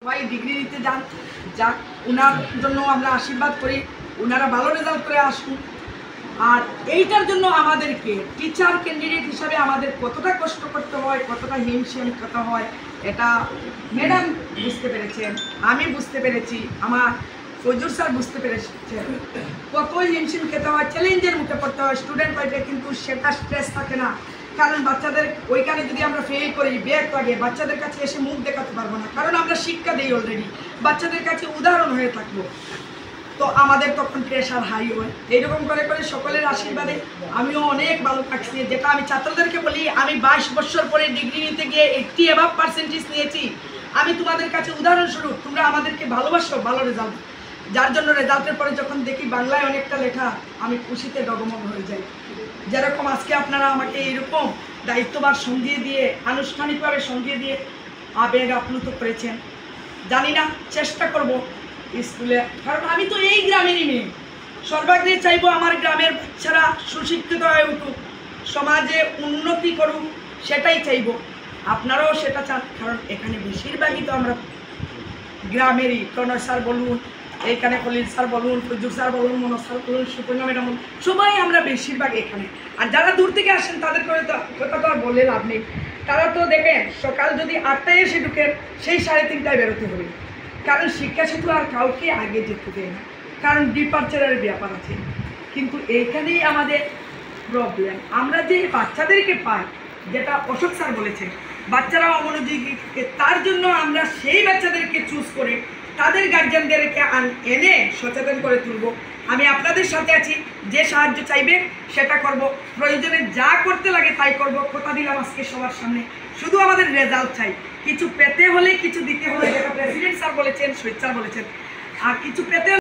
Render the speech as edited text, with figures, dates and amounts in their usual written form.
সবাই ডিগ্রি নিতে যান, যাক ওনার জন্য আমরা আশীর্বাদ করি, ওনারা ভালো রেজাল্ট করে আসুন। আর এইটার জন্য আমাদেরকে টিচার ক্যান্ডিডেট হিসাবে আমাদের কতটা কষ্ট করতে হয়, কতটা হিমশিম খেতে হয়, এটা ম্যাডাম বুঝতে পেরেছেন, আমি বুঝতে পেরেছি, আমার ফজর স্যার বুঝতে পেরেছেন কত হিমশিম খেতে হয়, চ্যালেঞ্জের মুখে পড়তে হয়। স্টুডেন্ট লাইফে কিন্তু সেটা স্ট্রেস থাকে না, কারণ বাচ্চাদের ওইখানে যদি আমরা ফেল করি, ব্যাক লাগে, বাচ্চাদের কাছে এসে মুখ দেখাতে পারবো না, কারণ আমরা শিক্ষা দিই অলরেডি, বাচ্চাদের কাছে উদাহরণ হয়ে থাকবো। তো আমাদের তখন প্রেশার হাই হয়। এইরকম করে করে সকলের আশীর্বাদে আমিও অনেক ভালো থাকছি। যেটা আমি ছাত্রদেরকে বলি, আমি 22 বছর পরে ডিগ্রি নিতে গিয়ে 80% নিয়েছি। আমি তোমাদের কাছে উদাহরণস্বরূপ, তোমরা আমাদেরকে ভালোবাসো, ভালো রেজাল্ট, যার জন্য রেজাল্টের পরে যখন দেখি বাংলায় অনেকটা লেখা, আমি খুশিতে ডগমগ হয়ে যাই। যেরকম আজকে আপনারা আমাকে এইরকম দায়িত্বভার সঙ্গিয়ে দিয়ে, আনুষ্ঠানিকভাবে সঙ্গিয়ে দিয়ে আবেগ আপ্লুত করেছেন। জানি না, চেষ্টা করব স্কুলে, কারণ আমি তো এই গ্রামেরই মেয়ে। সর্বাগ্রে চাইবো আমার গ্রামের বাচ্চারা সুশিক্ষিত হয়ে উঠুক, সমাজে উন্নতি করুক, সেটাই চাইবো। আপনারাও সেটা চান, কারণ এখানে বেশিরভাগই তো আমরা গ্রামেরই। প্রণয় স্যার বলুন, এইখানে খলিল স্যার বলুন, ফজুর স্যার বলুন, মনোজ স্যার বলুন, সুপর্ণা ম্যাডাম বলুন, সবাই আমরা বেশিরভাগ এখানে। আর যারা দূর থেকে আসেন তাদের করে তো কথা তো আর বললে লাভ নেই। তারা তো দেখেন সকাল যদি 8টায় এসে ঢুকেন, সেই 3:30টায় বেরোতে হবে, কারণ শিক্ষা সেতু আর কাউকে আগে যেতে দেয় না, কারণ ডিপারচারের ব্যাপার আছে। কিন্তু এইখানেই আমাদের প্রবলেম। আমরা যে বাচ্চাদেরকে পাই, যেটা অশোক স্যার বলেছে, বাচ্চারা অমনোযোগী, তার জন্য আমরা সেই বাচ্চাদেরকে চুজ করে তাদের গার্জিয়ানদেরকে এনে সচেতন করে তুলব। আমি আপনাদের সাথে আছি, যে সাহায্য চাইবে সেটা করব, প্রয়োজনে যা করতে লাগে তাই করব। কথা দিলাম আজকে সবার সামনে, শুধু আমাদের রেজাল্ট চাই। কিছু পেতে হলে, কিছু দিতে হলে, যেটা প্রেসিডেন্ট স্যার বলেছেন, শহীদ স্যার বলেছেন, আর কিছু পেতে